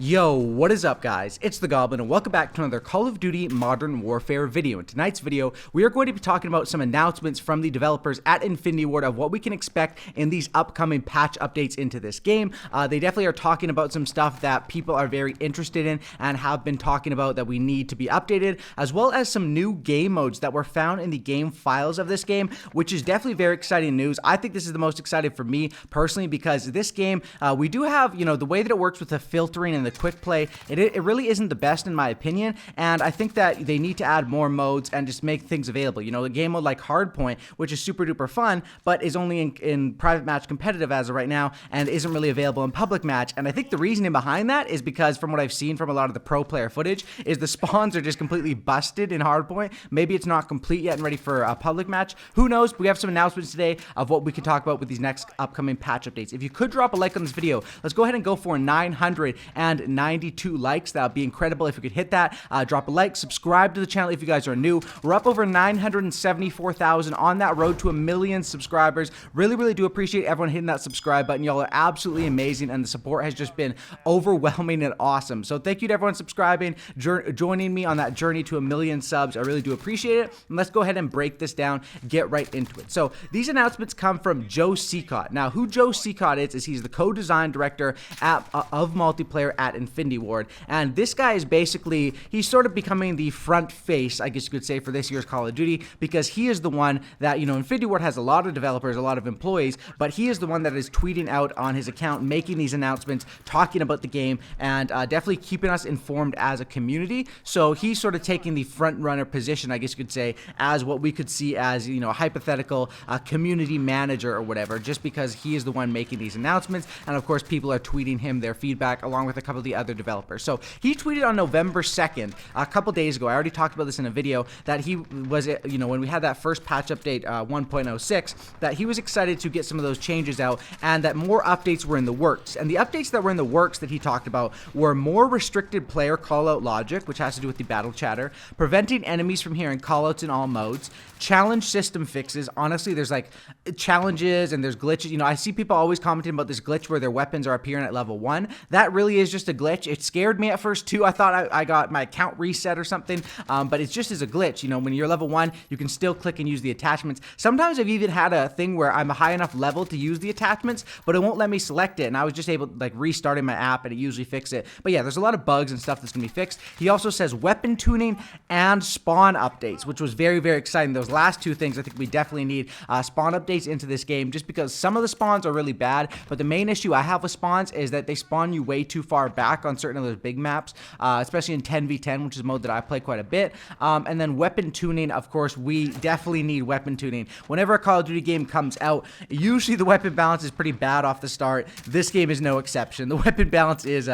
Yo, what is up guys? It's the Goblin and welcome back to another Call of Duty Modern Warfare video. In tonight's video, we are going to be talking about some announcements from the developers at Infinity Ward of what we can expect in these upcoming patch updates into this game. They definitely are talking about some stuff that people are very interested in and have been talking about that we need to be updated, as well as some new game modes that were found in the game files of this game, which is definitely very exciting news. I think this is the most exciting for me personally because this game, we do have, the way that it works with the filtering and the quick play, it really isn't the best in my opinion, and I think that they need to add more modes and just make things available. A game mode like Hardpoint, which is super duper fun, but is only in private match competitive as of right now, and isn't really available in public match. And I think the reasoning behind that is because from what I've seen from a lot of the pro player footage, is the spawns are just completely busted in Hardpoint. Maybe it's not complete yet and ready for a public match. Who knows? But we have some announcements today of what we can talk about with these next upcoming patch updates. If you could drop a like on this video, let's go ahead and go for 992 likes. That would be incredible if you could hit that. Drop a like, subscribe to the channel if you guys are new. We're up over 974,000 on that road to 1 million subscribers. Really do appreciate everyone hitting that subscribe button. Y'all are absolutely amazing, and the support has just been overwhelming and awesome. So thank you to everyone subscribing, joining me on that journey to 1 million subs. I really do appreciate it. And let's go ahead and break this down, get right into it. So these announcements come from Joe Secott. Now, who Joe Secott is he's the co-design director of multiplayer at Infinity Ward, and this guy is basically, he's sort of becoming the front face, I guess you could say, for this year's Call of Duty, because he is the one that, Infinity Ward has a lot of developers, a lot of employees, but he is the one that is tweeting out on his account, making these announcements, talking about the game, and definitely keeping us informed as a community. So he's sort of taking the front runner position, I guess you could say, as what we could see as, a hypothetical community manager or whatever, just because he is the one making these announcements, and of course people are tweeting him their feedback along with a couple of the other developers. So he tweeted on November 2nd, a couple days ago, I already talked about this in a video, that he was, when we had that first patch update 1.06, that he was excited to get some of those changes out and that more updates were in the works. And the updates that were in the works that he talked about were more restricted player callout logic, which has to do with the battle chatter, preventing enemies from hearing callouts in all modes, challenge system fixes. Honestly, there's like challenges and there's glitches. I see people always commenting about this glitch where their weapons are appearing at level 1. That really is just a glitch. It scared me at first too. I thought I got my account reset or something, but it's just as a glitch. When you're level 1, you can still click and use the attachments. Sometimes I've even had a thing where I'm a high enough level to use the attachments, but it won't let me select it, and I was just able to restarting my app, and it usually fixes it. But yeah, there's a lot of bugs and stuff that's gonna be fixed. He also says weapon tuning and spawn updates, which was very exciting. Those last two things, I think we definitely need spawn updates into this game, just because some of the spawns are really bad, but the main issue I have with spawns is that they spawn you way too far back on certain of those big maps, especially in 10v10, which is a mode that I play quite a bit. And then weapon tuning, of course, we definitely need weapon tuning. Whenever a Call of Duty game comes out, usually the weapon balance is pretty bad off the start. This game is no exception. The weapon balance is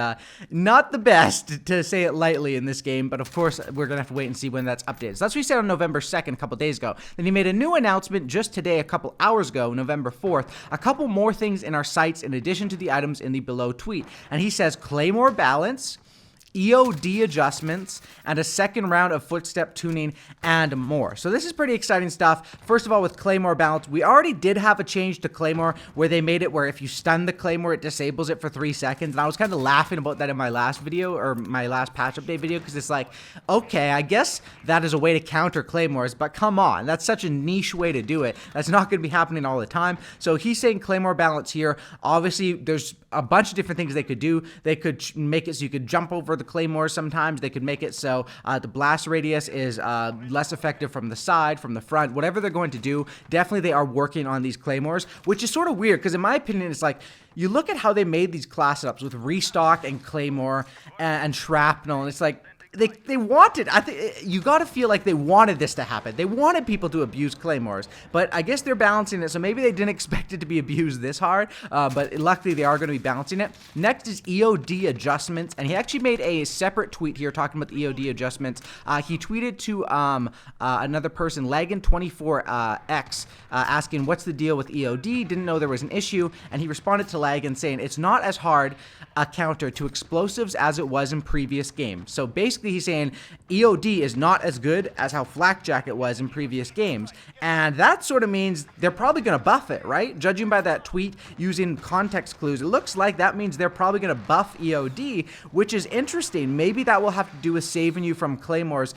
not the best, to say it lightly, in this game, but of course, we're going to have to wait and see when that's updated. So that's what he said on November 2nd, a couple days ago. Then he made a new announcement just today, a couple hours ago, November 4th, a couple more things in our sites in addition to the items in the below tweet. And he says Claymore Balance, Eod Adjustments, and a second round of Footstep Tuning, and more. So this is pretty exciting stuff. First of all, with Claymore Balance, we already did have a change to Claymore where they made it where if you stun the Claymore, it disables it for 3 seconds. And I was kind of laughing about that in my last video, or my last patch update video, because it's like, okay, I guess that is a way to counter Claymores, but come on, that's such a niche way to do it. That's not going to be happening all the time. So he's saying Claymore Balance here. Obviously, there's a bunch of different things they could do. They could make it so you could jump over the Claymores sometimes. They could make it so the blast radius is less effective from the side, from the front, whatever they're going to do. Definitely they are working on these Claymores, which is sort of weird because in my opinion, it's like, you look at how they made these class ups with Restock and Claymore and Shrapnel, and it's like, they wanted, I think you gotta feel like they wanted this to happen. They wanted people to abuse Claymores, but I guess they're balancing it, so maybe they didn't expect it to be abused this hard, but luckily they are going to be balancing it. Next is Eod Adjustments, and he actually made a separate tweet here talking about the Eod Adjustments. He tweeted to another person, Lagan24X, asking what's the deal with EOD, didn't know there was an issue, and he responded to Lagan saying it's not as hard a counter to explosives as it was in previous games. So basically he's saying EOD is not as good as how Flak Jacket was in previous games, and that sort of means they're probably going to buff it, right? Judging by that tweet using context clues, it looks like that means they're probably going to buff EOD, which is interesting. Maybe that will have to do with saving you from claymores.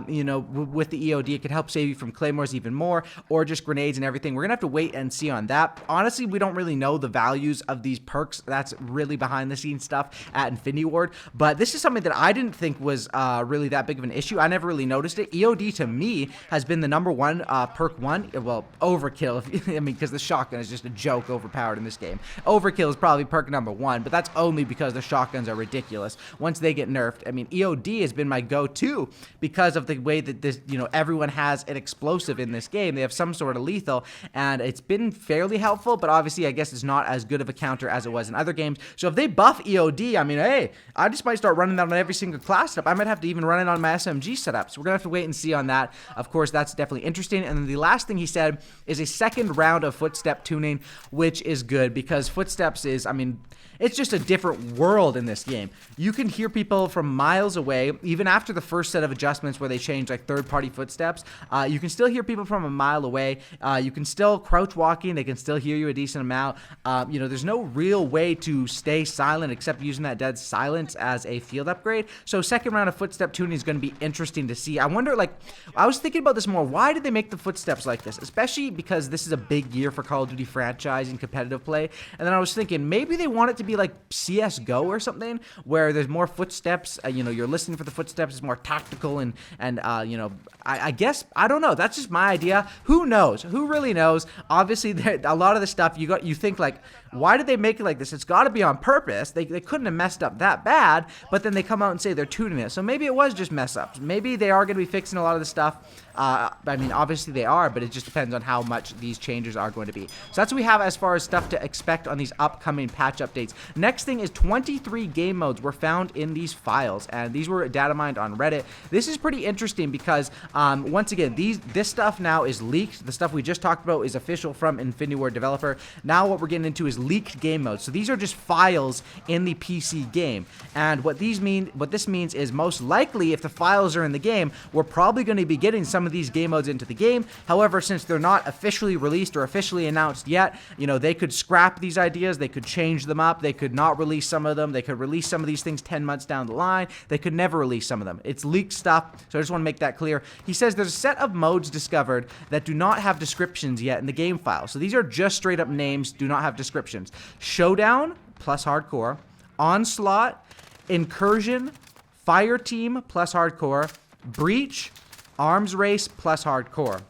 You know, with the EOD, it could help save you from claymores even more, or just grenades and everything. We're going to have to wait and see on that. Honestly, we don't really know the values of these perks. That's really behind the scenes stuff at Infinity Ward, but this is something that I didn't think was really that big of an issue. I never really noticed it. EOD to me has been the number one perk one. Well, overkill. I mean, because the shotgun is just a joke overpowered in this game. Overkill is probably perk number one, but that's only because the shotguns are ridiculous. Once they get nerfed, I mean, EOD has been my go-to because of the way that this, you know, everyone has an explosive in this game. They have some sort of lethal, and it's been fairly helpful, but obviously I guess it's not as good of a counter as it was in other games. So if they buff EOD, I mean, hey, I just might start running that on every single class setup. I might have to even run it on my SMG setup. So we're gonna have to wait and see on that. Of course, that's definitely interesting. And then the last thing he said is a second round of footstep tuning, which is good because footsteps is, I mean, it's just a different world in this game. You can hear people from miles away, even after the first set of adjustments where they change like third-party footsteps. You can still hear people from a mile away. You can still crouch walking. They can still hear you a decent amount. You know, there's no real way to stay silent except using that dead silence as a field upgrade. So second round of footstep tuning is going to be interesting to see. I wonder, like, I was thinking about this more. Why did they make the footsteps like this? Especially because this is a big year for Call of Duty franchise and competitive play. And then I was thinking maybe they want it to be like CSGO or something, where there's more footsteps. You know, you're listening for the footsteps. It's more tactical and you know, I guess, I don't know. That's just my idea. Who knows? Who really knows? Obviously, a lot of the stuff you think like, why did they make it like this? It's got to be on purpose. They couldn't have messed up that bad, but then they come out and say they're tuning it. So maybe it was just mess ups. Maybe they are going to be fixing a lot of the stuff. I mean, obviously they are, but it just depends on how much these changes are going to be. So that's what we have as far as stuff to expect on these upcoming patch updates. Next thing is 23 game modes were found in these files, and these were data mined on Reddit. This is pretty interesting because, once again, this stuff now is leaked. The stuff we just talked about is official from Infinity Ward developer. Now what we're getting into is leaked game modes. So these are just files in the PC game, and what this means is most likely if the files are in the game, we're probably going to be getting some of these game modes into the game. However, since they're not officially released or officially announced yet, you know, they could scrap these ideas, they could change them up, they could not release some of them, they could release some of these things 10 months down the line, they could never release some of them. It's leaked stuff, so I just want to make that clear. He says there's a set of modes discovered that do not have descriptions yet in the game file. So these are just straight up names, do not have descriptions. Showdown plus hardcore, Onslaught, Incursion, Fire Team plus hardcore, Breach, Arms Race plus hardcore.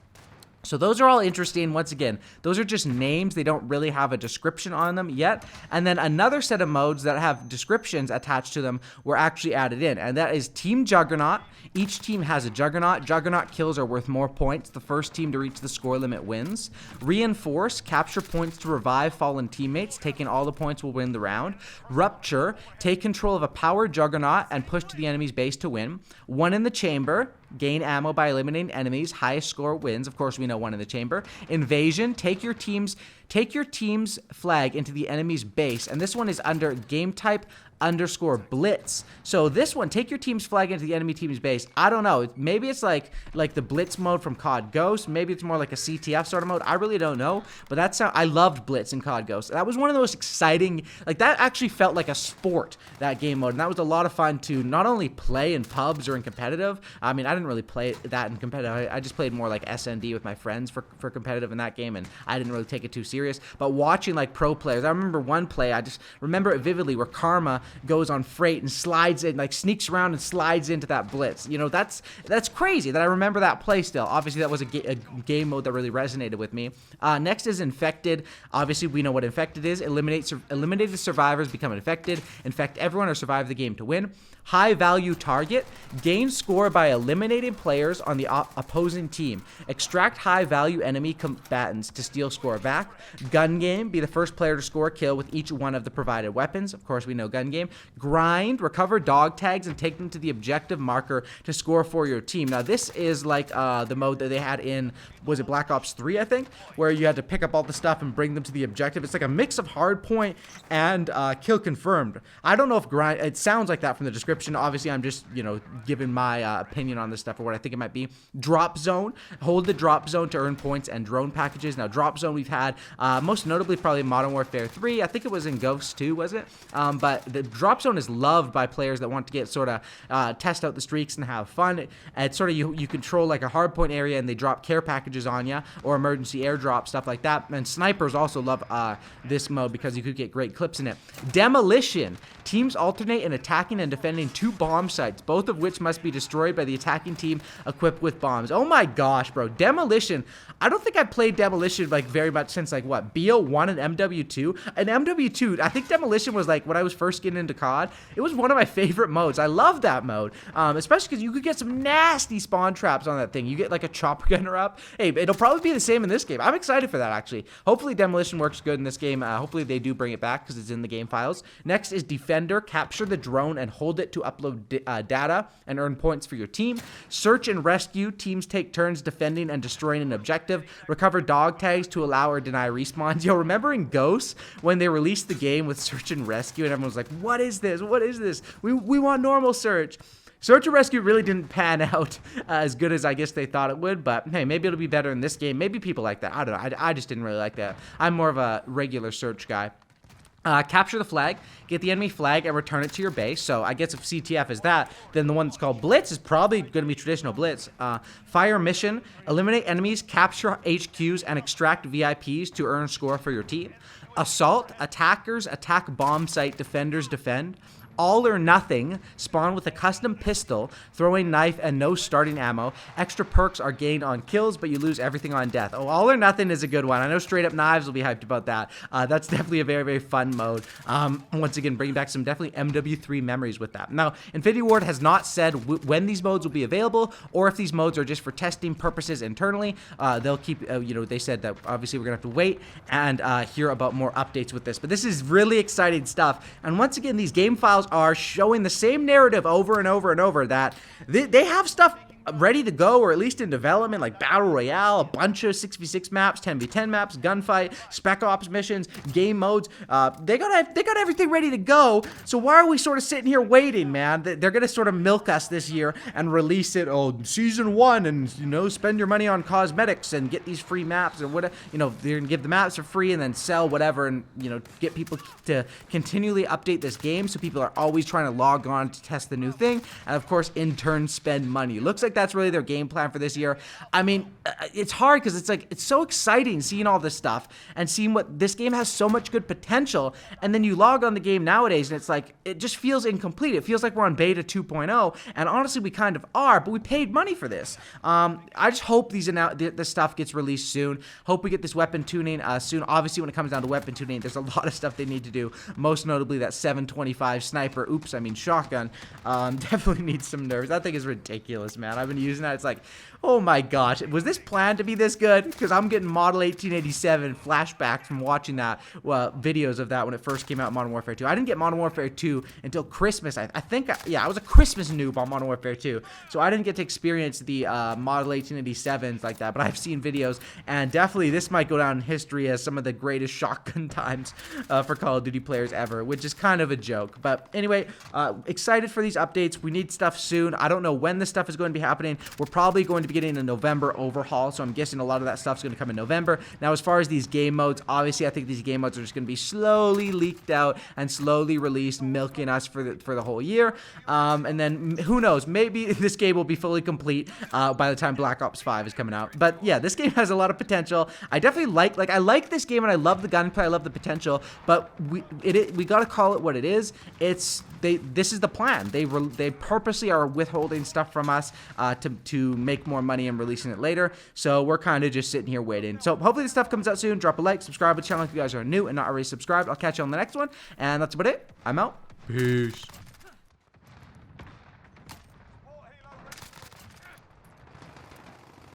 So those are all interesting. Once again, those are just names. They don't really have a description on them yet. And then another set of modes that have descriptions attached to them were actually added in, and that is Team Juggernaut. Each team has a Juggernaut. Juggernaut kills are worth more points. The first team to reach the score limit wins. Reinforce, capture points to revive fallen teammates. Taking all the points will win the round. Rupture, take control of a powered Juggernaut and push to the enemy's base to win. One in the chamber, gain ammo by eliminating enemies. Highest score wins. Of course, we know one in the chamber. Invasion, take your team's flag into the enemy's base, and this one is under game type _blitz. So this one, take your team's flag into the enemy team's base. I don't know. Maybe it's like the blitz mode from COD Ghost. Maybe it's more like a CTF sort of mode. I really don't know. But that's how I loved blitz in COD Ghost. That was one of the most exciting. Like, that actually felt like a sport, that game mode, and that was a lot of fun to not only play in pubs or in competitive. I mean, I didn't really play that in competitive. I just played more like SND with my friends for competitive in that game, and I didn't really take it too serious. But watching like pro players, I remember one play. I just remember it vividly, where Karma goes on freight and slides in, like sneaks around and slides into that blitz. You know, that's crazy that I remember that play still. Obviously, that was a game mode that really resonated with me. Next is Infected. Obviously, we know what Infected is. Eliminate the survivors, become infected, infect everyone, or survive the game to win. High value target, gain score by eliminating players on the opposing team. Extract high value enemy combatants to steal score back. Gun game, be the first player to score a kill with each one of the provided weapons. Of course, we know gun game. game. Grind, recover dog tags, and take them to the objective marker to score for your team. Now, this is like the mode that they had in, was it Black Ops 3, I think, where you had to pick up all the stuff and bring them to the objective. It's like a mix of hardpoint and kill confirmed. I don't know if grind, it sounds like that from the description. Obviously, I'm just, you know, giving my opinion on this stuff or what I think it might be. Drop zone, hold the drop zone to earn points and drone packages. Now, drop zone we've had most notably probably Modern Warfare 3. I think it was in Ghost 2, was it? But the drop zone is loved by players that want to get sort of test out the streaks and have fun. It's sort of you control like a hardpoint area and they drop care packages on you or emergency airdrop, stuff like that. And snipers also love this mode because you could get great clips in it. Demolition. Teams alternate in attacking and defending 2 bomb sites, both of which must be destroyed by the attacking team equipped with bombs. Oh my gosh, bro. Demolition. I don't think I played Demolition like very much since like what, BO1 and MW2. And MW2, I think Demolition was like when I was first getting into COD. It was one of my favorite modes. I love that mode, especially because you could get some nasty spawn traps on that thing. You get like a chopper gunner up. Hey, it'll probably be the same in this game. I'm excited for that actually. Hopefully Demolition works good in this game. Hopefully they do bring it back because it's in the game files. Next is Defender. Capture the drone and hold it to upload data and earn points for your team. Search and rescue. Teams take turns defending and destroying an objective. Recover dog tags to allow or deny respawns. Yo, remember in Ghosts when they released the game with search and rescue and everyone was like, what is this? What is this? We want normal search. Search and rescue really didn't pan out as good as I guess they thought it would, but hey, maybe it'll be better in this game. Maybe people like that. I don't know. I just didn't really like that. I'm more of a regular search guy. Capture the flag, get the enemy flag, and return it to your base. So I guess if CTF is that, then the one that's called Blitz is probably going to be traditional Blitz. Fire mission, eliminate enemies, capture HQs, and extract VIPs to earn score for your team. Assault, attackers attack bomb site, defenders defend. All or nothing, spawn with a custom pistol, throwing knife, and no starting ammo. Extra perks are gained on kills, but you lose everything on death. Oh, all or nothing is a good one. I know straight up knives will be hyped about that. That's definitely a very, very fun mode. Once again, bringing back some definitely MW3 memories with that. Now, Infinity Ward has not said when these modes will be available or if these modes are just for testing purposes internally. They'll keep, you know, they said that obviously we're going to have to wait and hear about more updates with this. But this is really exciting stuff. And once again, these game files are showing the same narrative over and over and over that they have stuff ready to go, or at least in development, like Battle Royale, a bunch of 6v6 maps, 10v10 maps, gunfight, spec ops missions, game modes. They got everything ready to go. So why are we sort of sitting here waiting, man? They're gonna sort of milk us this year and release it, season 1, and you know, spend your money on cosmetics and get these free maps or whatever. You know, they're gonna give the maps for free and then sell whatever, and you know, get people to continually update this game so people are always trying to log on to test the new thing, and of course in turn spend money. Looks like that's really their game plan for this year. I mean, it's hard because it's like, it's so exciting seeing all this stuff and seeing what this game has so much good potential, and then you log on the game nowadays and it's like, it just feels incomplete. It feels like we're on beta 2.0, and honestly we kind of are, but we paid money for this. I just hope this stuff gets released soon. Hope we get this weapon tuning soon. Obviously when it comes down to weapon tuning, there's a lot of stuff they need to do, most notably that 725 sniper, shotgun, definitely needs some nerves. That thing is ridiculous, man. I've been using that. It's like, oh my gosh, was this planned to be this good? Because I'm getting Model 1887 flashbacks from watching that, videos of that when it first came out in Modern Warfare 2. I didn't get Modern Warfare 2 until Christmas. I think, yeah, I was a Christmas noob on Modern Warfare 2, so I didn't get to experience the Model 1887s like that, but I've seen videos, and definitely this might go down in history as some of the greatest shotgun times for Call of Duty players ever, which is kind of a joke. But anyway, excited for these updates. We need stuff soon. I don't know when this stuff is going to be happening. We're probably going to be getting a November overhaul, so I'm guessing a lot of that stuff's going to come in November. Now, as far as these game modes, obviously I think these game modes are just going to be slowly leaked out and slowly released, milking us for the whole year. And then who knows, maybe this game will be fully complete by the time Black Ops 5 is coming out. But yeah, this game has a lot of potential. I definitely I like this game, and I love the gunplay, I love the potential, but we got to call it what it is. This is the plan. They purposely are withholding stuff from us to make more money and releasing it later. So we're kind of just sitting here waiting. So hopefully this stuff comes out soon. Drop a like, subscribe to the channel if you guys are new and not already subscribed. I'll catch you on the next one. And that's about it. I'm out. Peace.